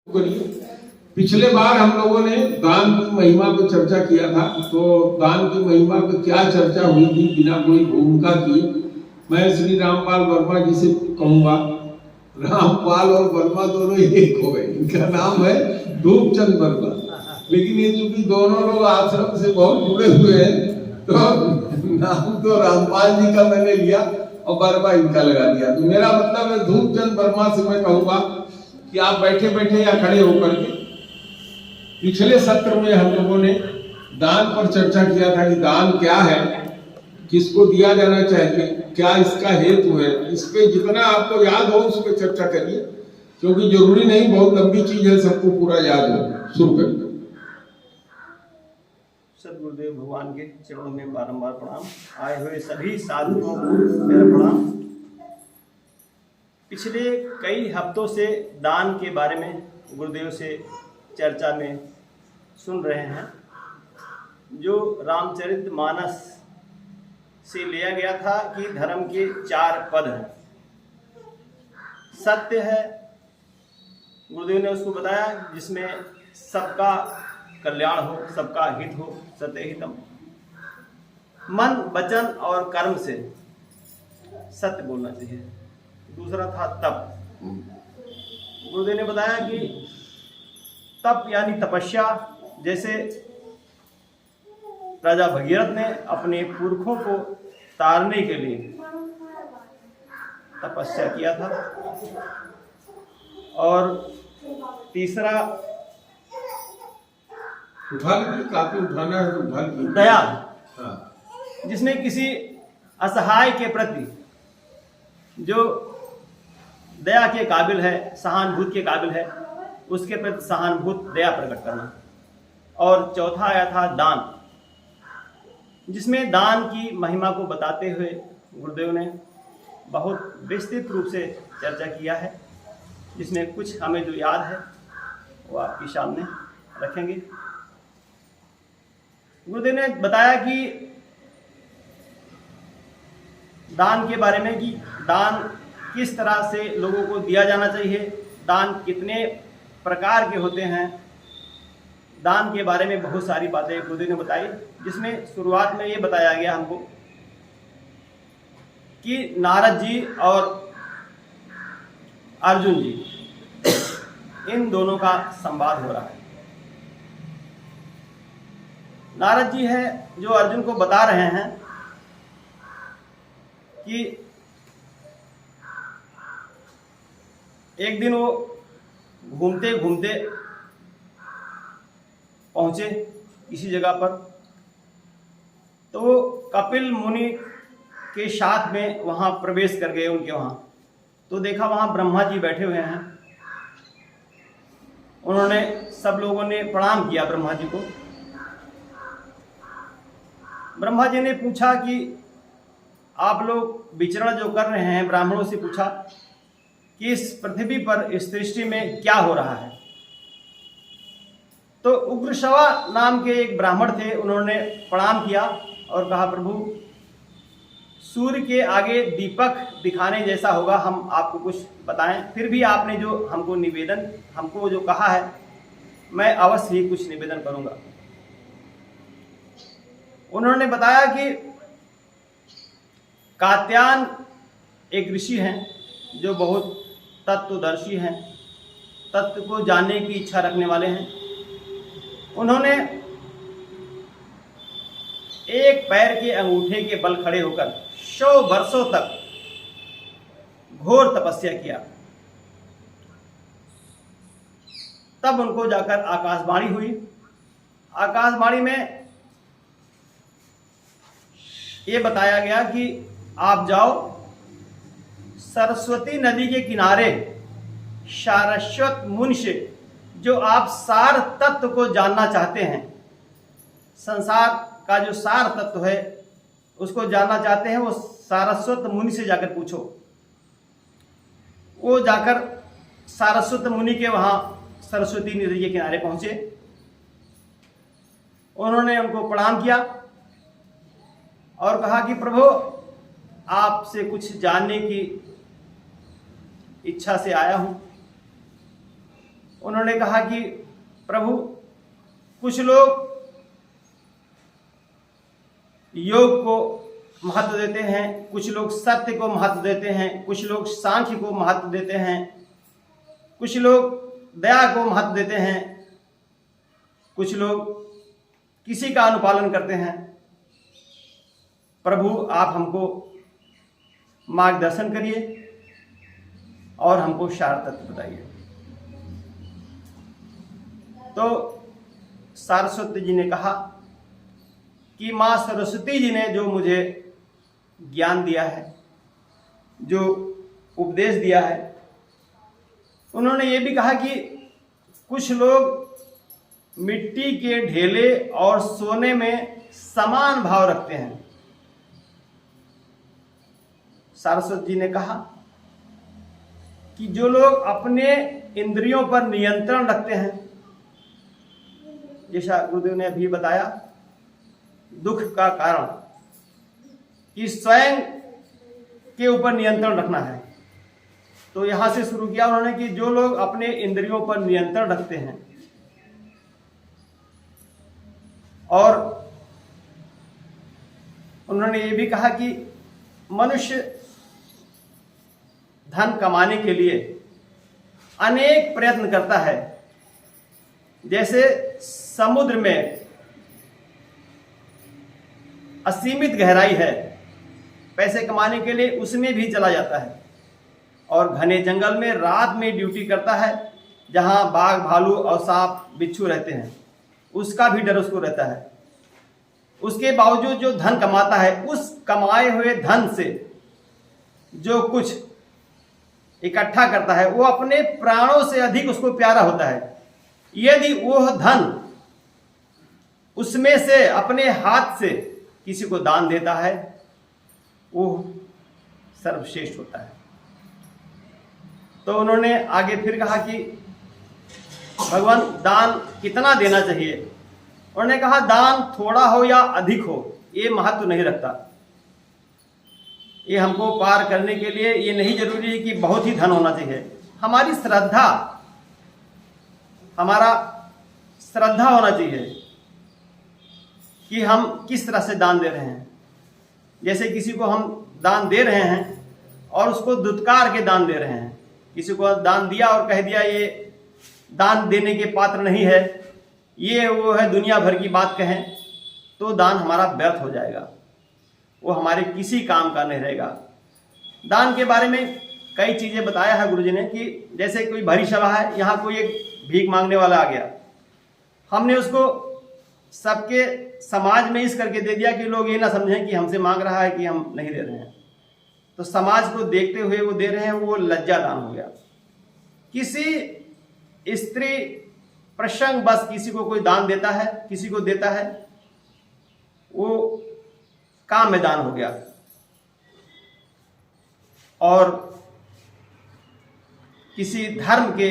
करिए। पिछले बार हम लोगों ने दान की महिमा पर चर्चा किया था, तो दान की महिमा पर क्या चर्चा हुई थी बिना कोई भूमिका किए, मैं श्री रामपाल वर्मा जी से कहूंगा। रामपाल और वर्मा दोनों एक हो गए, इनका नाम है धूपचंद वर्मा, लेकिन ये चूंकि दोनों लोग आश्रम से बहुत जुड़े हुए हैं तो नाम तो रामपाल जी का मैंने लिया और वर्मा इनका लगा दिया। तो मेरा मतलब है धूपचंद वर्मा से मैं कहूंगा कि आप बैठे बैठे या खड़े होकर के, पिछले सत्र में हम लोगों ने दान पर चर्चा किया था कि दान क्या है, किसको दिया जाना चाहिए, क्या इसका हेतु है। इस पे जितना आपको याद हो उस पे चर्चा करिए, क्योंकि जरूरी नहीं बहुत लंबी चीज है सबको पूरा याद हो। शुरू करिए। सदगुरुदेव भगवान के चरणों में बारंबार प्रणाम। आए हुए सभी साधुओं को मेरा प्रणाम। पिछले कई हफ्तों से दान के बारे में गुरुदेव से चर्चा में सुन रहे हैं, जो रामचरितमानस से लिया गया था कि धर्म के 4 पद हैं। सत्य है, गुरुदेव ने उसको बताया, जिसमें सबका कल्याण हो, सबका हित हो, सत्य हितम। मन, वचन और कर्म से सत्य बोलना चाहिए। दूसरा था तप। गुरुदेव ने बताया कि तप यानी तपस्या, जैसे राजा भगीरथ ने अपने पुरखों को तारने के लिए तपस्या किया था। और तीसरा काफी उठाना है तो दया, हाँ। जिसमें किसी असहाय के प्रति जो दया के काबिल है, सहानुभूति के काबिल है, उसके प्रति सहानुभूत दया प्रकट करना। और चौथा आया था दान, जिसमें दान की महिमा को बताते हुए गुरुदेव ने बहुत विस्तृत रूप से चर्चा किया है, जिसमें कुछ हमें जो याद है वो आपके सामने रखेंगे। गुरुदेव ने बताया कि दान के बारे में, कि दान किस तरह से लोगों को दिया जाना चाहिए, दान कितने प्रकार के होते हैं, दान के बारे में बहुत सारी बातें गुरुदेव ने बताई। जिसमें शुरुआत में ये बताया गया हमको कि नारद जी और अर्जुन जी, इन दोनों का संवाद हो रहा है। नारद जी है जो अर्जुन को बता रहे हैं कि एक दिन वो घूमते घूमते पहुंचे किसी जगह पर, तो वो कपिल मुनि के साथ में वहां प्रवेश कर गए उनके वहां। तो देखा वहां ब्रह्मा जी बैठे हुए हैं। उन्होंने, सब लोगों ने प्रणाम किया ब्रह्मा जी को। ब्रह्मा जी ने पूछा कि आप लोग विचरण जो कर रहे हैं, ब्राह्मणों से पूछा कि इस पृथ्वी पर, इस सृष्टि में क्या हो रहा है। तो उग्रश्रवा नाम के एक ब्राह्मण थे, उन्होंने प्रणाम किया और कहा, प्रभु सूर्य के आगे दीपक दिखाने जैसा होगा, हम आपको कुछ बताएं। फिर भी आपने जो हमको निवेदन, हमको जो कहा है, मैं अवश्य ही कुछ निवेदन करूंगा। उन्होंने बताया कि कात्यायन एक ऋषि हैं जो बहुत तत्वदर्शी हैं, तत्व को जानने की इच्छा रखने वाले हैं। उन्होंने एक पैर के अंगूठे के बल खड़े होकर 100 वर्षों तक घोर तपस्या किया। तब उनको जाकर आकाशवाणी हुई। आकाशवाणी में ये बताया गया कि आप जाओ, सरस्वती नदी के किनारे सारस्वत मुनि से जो आप सार तत्व को जानना चाहते हैं, संसार का जो सार तत्व है उसको जानना चाहते हैं, वो सारस्वत मुनि से जाकर पूछो। वो जाकर सारस्वत मुनि के वहां सरस्वती नदी के किनारे पहुंचे। उन्होंने उनको प्रणाम किया और कहा कि प्रभु, आपसे कुछ जानने की इच्छा से आया हूं। उन्होंने कहा कि प्रभु, कुछ लोग योग को महत्व देते हैं, कुछ लोग सत्य को महत्व देते हैं, कुछ लोग सांख्य को महत्व देते हैं, कुछ लोग दया को महत्व देते हैं, कुछ लोग किसी का अनुपालन करते हैं। प्रभु, आप हमको मार्गदर्शन करिए और हमको सार तत्व बताइए। तो सरस्वती जी ने कहा कि माँ सरस्वती जी ने जो मुझे ज्ञान दिया है, जो उपदेश दिया है, उन्होंने ये भी कहा कि कुछ लोग मिट्टी के ढेले और सोने में समान भाव रखते हैं। सरस्वती जी ने कहा कि जो लोग अपने इंद्रियों पर नियंत्रण रखते हैं, जैसा गुरुदेव ने अभी बताया, दुख का कारण कि स्वयं के ऊपर नियंत्रण रखना है। तो यहां से शुरू किया उन्होंने कि जो लोग अपने इंद्रियों पर नियंत्रण रखते हैं और उन्होंने ये भी कहा कि मनुष्य धन कमाने के लिए अनेक प्रयत्न करता है। जैसे समुद्र में असीमित गहराई है, पैसे कमाने के लिए उसमें भी चला जाता है, और घने जंगल में रात में ड्यूटी करता है, जहां बाघ, भालू और सांप बिच्छू रहते हैं, उसका भी डर उसको रहता है। उसके बावजूद जो धन कमाता है, उस कमाए हुए धन से जो कुछ इकट्ठा करता है, वो अपने प्राणों से अधिक उसको प्यारा होता है। यदि वह धन उसमें से अपने हाथ से किसी को दान देता है, वो सर्वश्रेष्ठ होता है। तो उन्होंने आगे फिर कहा कि भगवान, दान कितना देना चाहिए? उन्होंने कहा दान थोड़ा हो या अधिक हो, ये महत्व नहीं रखता। ये हमको पार करने के लिए ये नहीं जरूरी है कि बहुत ही धन होना चाहिए। हमारी श्रद्धा, हमारा श्रद्धा होना चाहिए कि हम किस तरह से दान दे रहे हैं। जैसे किसी को हम दान दे रहे हैं और उसको दुत्कार के दान दे रहे हैं, किसी को दान दिया और कह दिया ये दान देने के पात्र नहीं है, ये वो है, दुनिया भर की बात कहें, तो दान हमारा व्यर्थ हो जाएगा, वो हमारे किसी काम का नहीं रहेगा। दान के बारे में कई चीजें बताया है गुरुजी ने कि जैसे कोई भरी सभा है, यहाँ कोई एक भीख मांगने वाला आ गया, हमने उसको सबके समाज में इस करके दे दिया कि लोग ये ना समझें कि हमसे मांग रहा है कि हम नहीं दे रहे हैं, तो समाज को देखते हुए वो दे रहे हैं, वो लज्जा दान हो गया। किसी स्त्री प्रसंग बस किसी को कोई दान देता है, किसी को देता है, वो काम में दान हो गया। और किसी धर्म के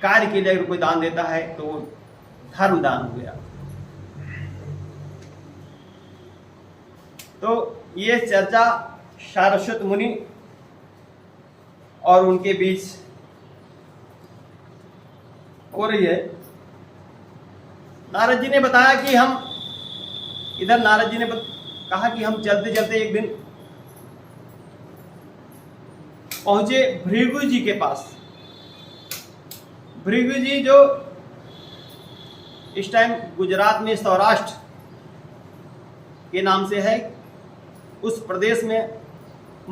कार्य के लिए अगर कोई दान देता है तो वो धर्म दान हो गया। तो ये चर्चा सारस्वत मुनि और उनके बीच हो रही है। नारद जी ने बताया कि हम इधर, नारद जी ने कहा कि हम चलते चलते एक दिन पहुंचे भृगु जी के पास। भृगु जी जो इस टाइम गुजरात में सौराष्ट्र के नाम से है, उस प्रदेश में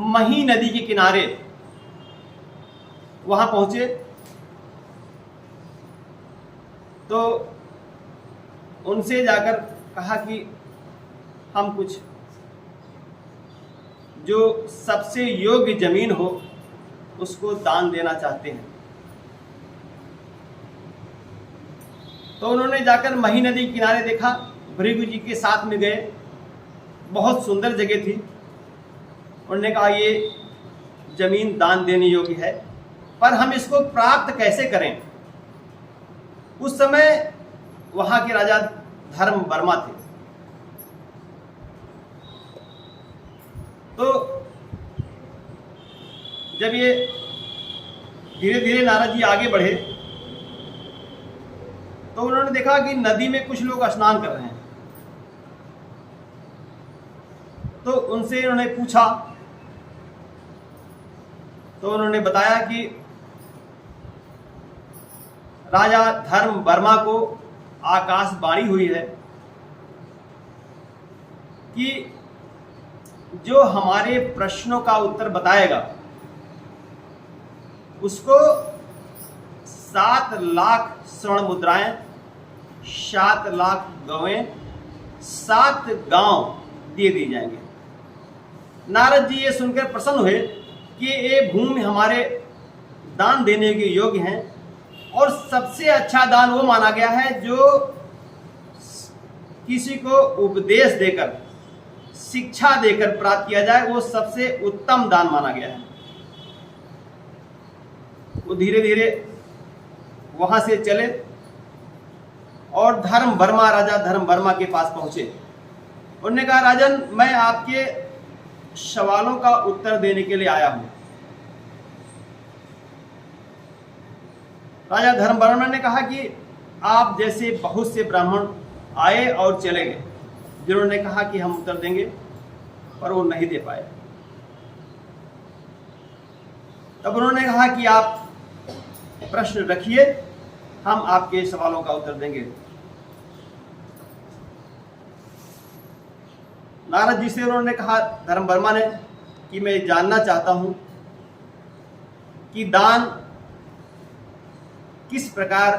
मही नदी के किनारे वहां पहुंचे। तो उनसे जाकर कहा कि हम कुछ जो सबसे योग्य जमीन हो उसको दान देना चाहते हैं। तो उन्होंने जाकर मही नदी के किनारे देखा, भृगु जी के साथ में गए, बहुत सुंदर जगह थी। उन्होंने कहा ये जमीन दान देने योग्य है, पर हम इसको प्राप्त कैसे करें? उस समय वहां के राजा धर्म वर्मा थे। तो जब ये धीरे धीरे नारद जी आगे बढ़े तो उन्होंने देखा कि नदी में कुछ लोग स्नान कर रहे हैं। तो उनसे उन्होंने पूछा, तो उन्होंने बताया कि राजा धर्मवर्मा को आकाशवाणी हुई है कि जो हमारे प्रश्नों का उत्तर बताएगा उसको 7 लाख स्वर्ण मुद्राएं, 7 लाख गवें, 7 गांव दे दी जाएंगे। नारद जी ये सुनकर प्रसन्न हुए कि ये भूमि हमारे दान देने के योग्य हैं, और सबसे अच्छा दान वो माना गया है जो किसी को उपदेश देकर, शिक्षा देकर प्राप्त किया जाए, वो सबसे उत्तम दान माना गया है। वो धीरे धीरे वहां से चले और धर्मवर्मा, राजा धर्मवर्मा के पास पहुंचे। उन्होंने कहा, राजन, मैं आपके सवालों का उत्तर देने के लिए आया हूं। राजा धर्मवर्मा ने कहा कि आप जैसे बहुत से ब्राह्मण आए और चले गए, जिन्होंने कहा कि हम उत्तर देंगे, पर वो नहीं दे पाए। तब उन्होंने कहा कि आप प्रश्न रखिए, हम आपके सवालों का उत्तर देंगे। नारद जी से उन्होंने कहा, धर्मवर्मा ने, कि मैं जानना चाहता हूं कि दान किस प्रकार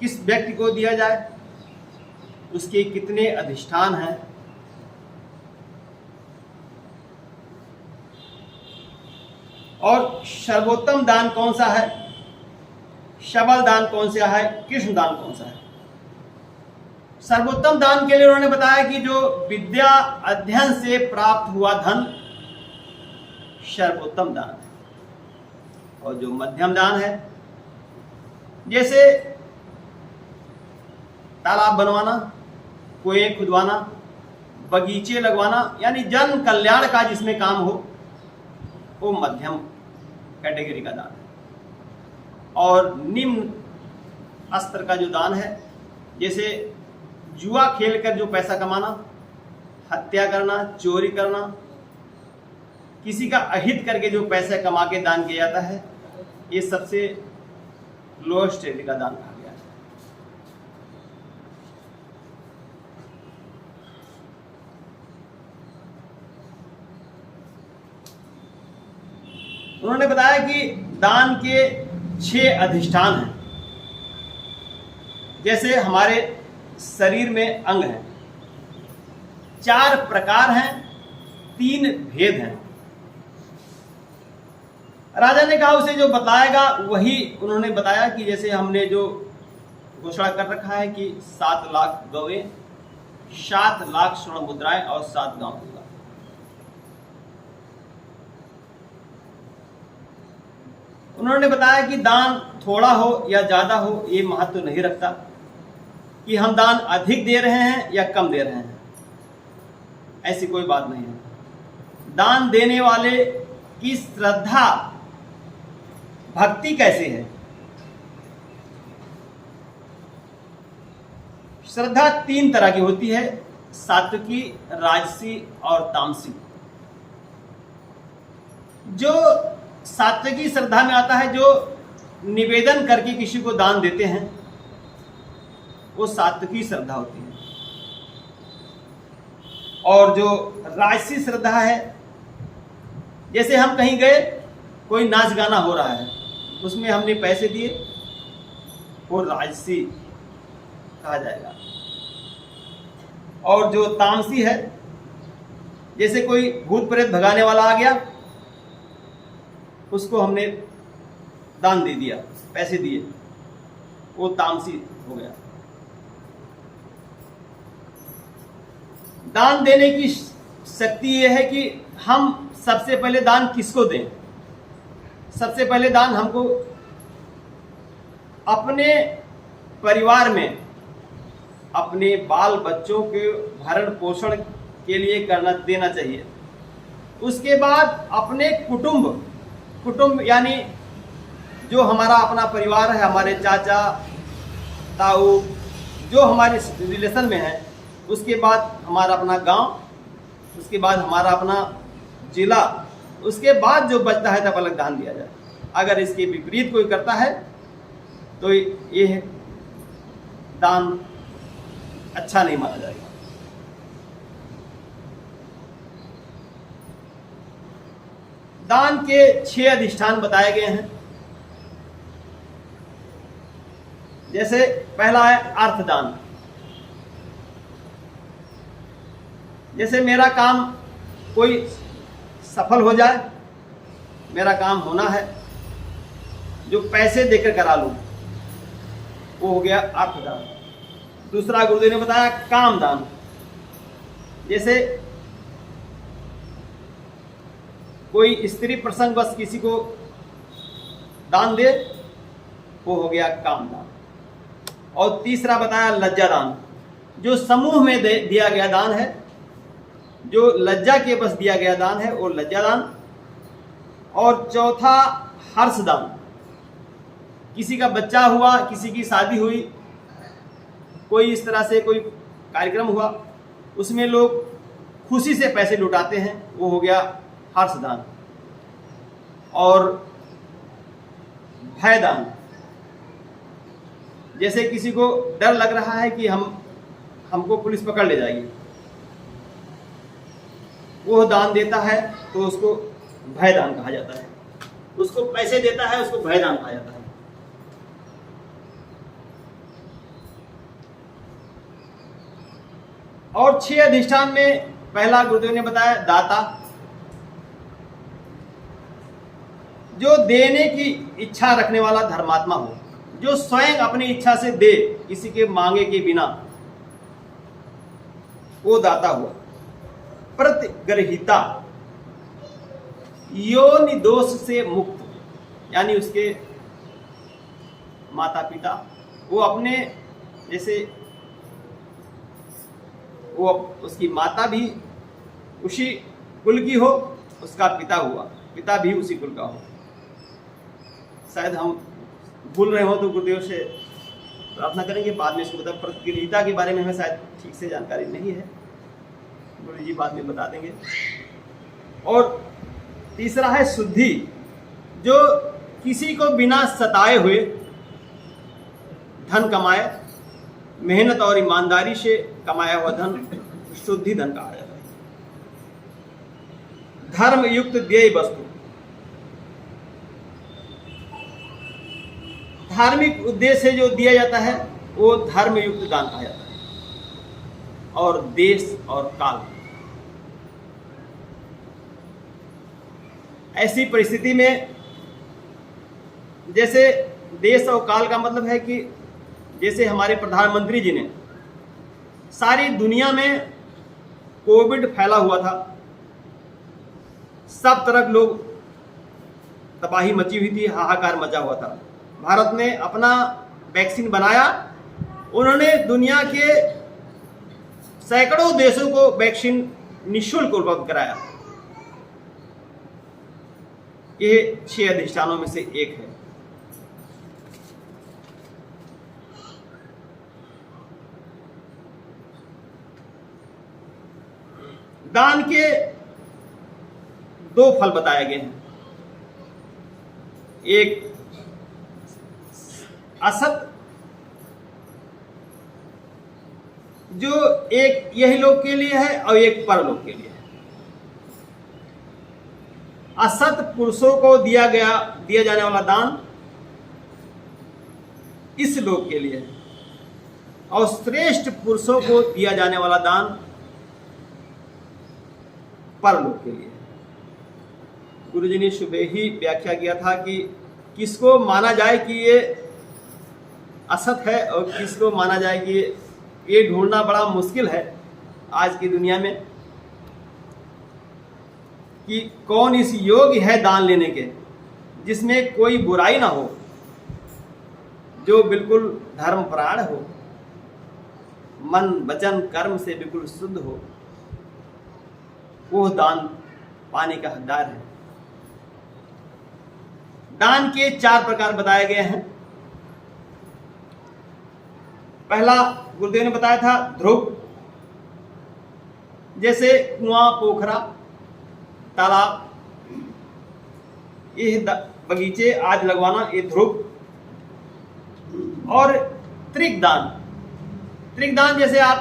किस व्यक्ति को दिया जाए, उसके कितने अधिष्ठान हैं, और सर्वोत्तम दान कौन सा है, सबल दान कौन सा है, कृष्ण दान कौन सा है। सर्वोत्तम दान के लिए उन्होंने बताया कि जो विद्या अध्ययन से प्राप्त हुआ धन सर्वोत्तम दान है, और जो मध्यम दान है, जैसे तालाब बनवाना, कुएं खुदवाना, बगीचे लगवाना, यानी जन कल्याण का जिसमें काम हो, वो मध्यम कैटेगरी का दान है। और निम्न स्तर का जो दान है, जैसे जुआ खेलकर जो पैसा कमाना, हत्या करना, चोरी करना, किसी का अहित करके जो पैसे कमा के दान किया जाता है, ये सबसे लोएस्ट स्टेज का दान कहा गया है। उन्होंने बताया कि दान के 6 अधिष्ठान हैं। जैसे हमारे शरीर में अंग हैं, 4 प्रकार हैं, 3 भेद हैं। राजा ने कहा उसे जो बताएगा वही उन्होंने बताया कि जैसे हमने जो घोषणा कर रखा है कि 7 लाख गवें, 7 लाख स्वर्ण मुद्राएं और 7 गांव दूंगा। उन्होंने बताया कि दान थोड़ा हो या ज्यादा हो ये महत्व तो नहीं रखता, कि हम दान अधिक दे रहे हैं या कम दे रहे हैं, ऐसी कोई बात नहीं है। दान देने वाले की श्रद्धा, भक्ति कैसे है। श्रद्धा 3 तरह की होती है, सात्विकी, राजसी और तामसी। जो सात्विकी श्रद्धा में आता है, जो निवेदन करके किसी को दान देते हैं, वो सात्विकी श्रद्धा होती है। और जो राजसी श्रद्धा है, जैसे हम कहीं गए, कोई नाच गाना हो रहा है, उसमें हमने पैसे दिए, वो राजसी कहा जाएगा। और जो तामसी है, जैसे कोई भूत प्रेत भगाने वाला आ गया, उसको हमने दान दे दिया, पैसे दिए, वो तामसी हो गया। दान देने की शक्ति यह है कि हम सबसे पहले दान किसको दें। सबसे पहले दान हमको अपने परिवार में अपने बाल बच्चों के भरण पोषण के लिए देना चाहिए। उसके बाद अपने कुटुंब यानी जो हमारा अपना परिवार है, हमारे चाचा ताऊ जो हमारे रिलेशन में है, उसके बाद हमारा अपना गांव, उसके बाद हमारा अपना जिला, उसके बाद जो बचता है तब अलग दान दिया जाए। अगर इसके विपरीत कोई करता है तो ये दान अच्छा नहीं माना जाएगा। दान के 6 अधिष्ठान बताए गए हैं। जैसे पहला है अर्थदान। जैसे मेरा काम कोई सफल हो जाए, मेरा काम होना है, जो पैसे देकर करा लूं, वो हो गया अर्थदान। दूसरा गुरुदेव ने बताया कामदान। जैसे कोई स्त्री प्रसंग बस किसी को दान दे, वो हो गया कामदान। और तीसरा बताया लज्जादान, जो समूह में दिया गया दान है, जो लज्जा के बस दिया गया दान है, वो लज्जादान। और चौथा हर्षदान, किसी का बच्चा हुआ, किसी की शादी हुई, कोई इस तरह से कोई कार्यक्रम हुआ, उसमें लोग खुशी से पैसे लुटाते हैं, वो हो गया हर्षदान। और भयदान, जैसे किसी को डर लग रहा है कि हमको पुलिस पकड़ ले जाएगी, वो दान देता है तो उसको भयदान कहा जाता है। उसको पैसे देता है, उसको भयदान कहा जाता है। और 6 अधिष्ठान में पहला गुरुदेव ने बताया दाता, जो देने की इच्छा रखने वाला धर्मात्मा हो, जो स्वयं अपनी इच्छा से दे, किसी के मांगे के बिना, वो दाता हुआ। प्रतिग्रहिता, योनि दोष से मुक्त, यानी उसके माता पिता, वो अपने जैसे वो उसकी माता भी उसी कुल की हो, उसका पिता हुआ, पिता भी उसी कुल का हो। शायद हम भूल रहे हो तो गुरुदेव से प्रार्थना करेंगे, बाद में इसको बता। प्रतिग्रहिता के बारे में हमें शायद ठीक से जानकारी नहीं है, गुरु जी बाद में बता देंगे। और तीसरा है शुद्धि, जो किसी को बिना सताए हुए धन कमाए, मेहनत और ईमानदारी से कमाया हुआ धन शुद्धि धन कहा जाता है। धर्म युक्त देय वस्तु, धार्मिक उद्देश्य से जो दिया जाता है वो धर्म युक्त दान कहा जाता है। और देश और काल, ऐसी परिस्थिति में, जैसे देश और काल का मतलब है कि जैसे हमारे प्रधानमंत्री जी ने सारी दुनिया में कोविड फैला हुआ था, सब तरफ लोग तबाही मची हुई थी, हाहाकार मचा हुआ था। भारत ने अपना वैक्सीन बनाया, उन्होंने दुनिया के सैकड़ों देशों को वैक्सीन निःशुल्क उपलब्ध कराया। ये 6 अधिष्ठानों में से एक है। दान के 2 फल बताए गए हैं। एक असत, जो एक यही लोक के लिए है और एक परलोक के लिए है। असत पुरुषों को दिया जाने वाला दान इस लोक के लिए है, और श्रेष्ठ पुरुषों को दिया जाने वाला दान परलोक के लिए। गुरुजी ने सुबह ही व्याख्या किया था कि किसको माना जाए कि ये असत है और किसको माना जाए कि ये ढूंढना बड़ा मुश्किल है आज की दुनिया में, कि कौन इस योग्य है दान लेने के, जिसमें कोई बुराई ना हो, जो बिल्कुल धर्मपरायण हो, मन वचन कर्म से बिल्कुल शुद्ध हो, वो दान पाने का हकदार है। दान के 4 प्रकार बताए गए हैं। पहला गुरुदेव ने बताया था ध्रुव, जैसे कुआं, पोखरा, तालाब, ये बगीचे आज लगवाना, ये ध्रुव। और त्रिकदान, त्रिकदान जैसे आप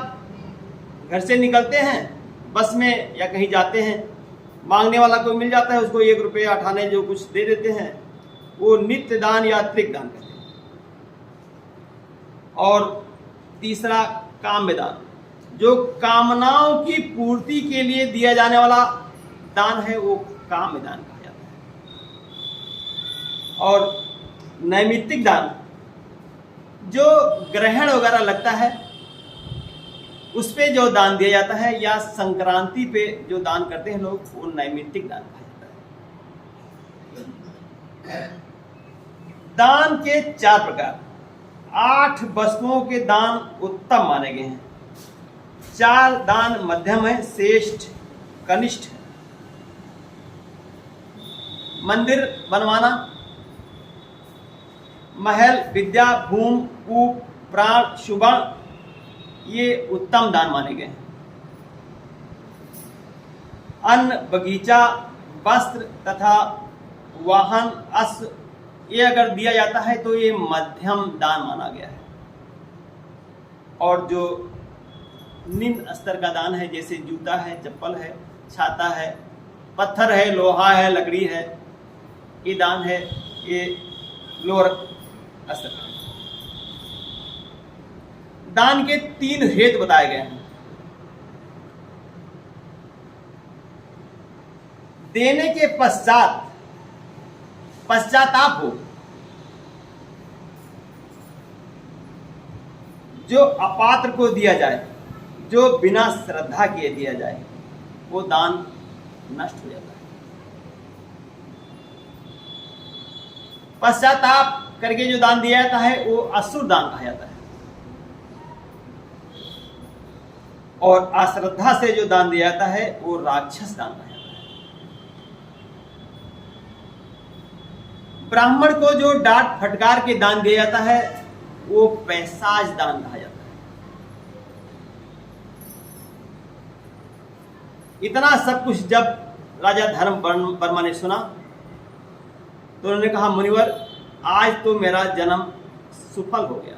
घर से निकलते हैं बस में या कहीं जाते हैं, मांगने वाला कोई मिल जाता है, उसको 1 रुपया 8 आने जो कुछ दे देते हैं, वो नित्य दान या त्रिकदान कहते हैं। और तीसरा काम्य दान, जो कामनाओं की पूर्ति के लिए दिया जाने वाला दान है, वो काम्य दान कहा जाता है। और नैमित्तिक दान, जो ग्रहण वगैरह लगता है उस पे जो दान दिया जाता है, या संक्रांति पे जो दान करते हैं लोग, वो नैमित्तिक दान कहा जाता है। दान के 4 प्रकार, 8 वस्तुओं के दान उत्तम माने गए हैं। 4 दान मध्यम है, श्रेष्ठ, कनिष्ठ है। मंदिर बनवाना, महल, विद्या, भूमि, कूप, प्राण, सुवर्ण, ये उत्तम दान माने गए हैं। अन्न, बगीचा, वस्त्र तथा वाहन, अश्व, ये अगर दिया जाता है तो ये मध्यम दान माना गया है। और जो निम्न स्तर का दान है, जैसे जूता है, चप्पल है, छाता है, पत्थर है, लोहा है, लकड़ी है, ये दान है, ये लोअर स्तर का। दान के 3 हेतु बताए गए हैं। देने के पश्चात पश्चाताप हो, जो अपात्र को दिया जाए, जो बिना श्रद्धा किए दिया जाए, वो दान नष्ट हो जाता है। पश्चाताप करके जो दान दिया जाता है वो असुर दान कहा जाता है। और अश्रद्धा से जो दान दिया जाता है वो राक्षस दान कहा जाता है। ब्राह्मण को जो डांट फटकार के दान दिया जाता है वो पैसाज दान कहा जाता है। इतना सब कुछ जब राजा धर्म वर्मा ने सुना तो उन्होंने कहा, मुनिवर, आज तो मेरा जन्म सफल हो गया।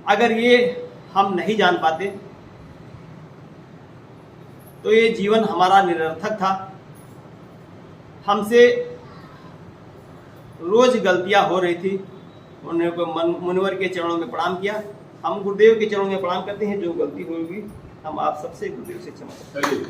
अगर ये हम नहीं जान पाते तो ये जीवन हमारा निरर्थक था। हमसे रोज गलतियां हो रही थी। उन्होंने मुनिवर के चरणों में प्रणाम किया। हम गुरुदेव के चरणों में प्रणाम करते हैं। जो गलती होगी हम आप सबसे गुरुदेव से क्षमा करते हैं।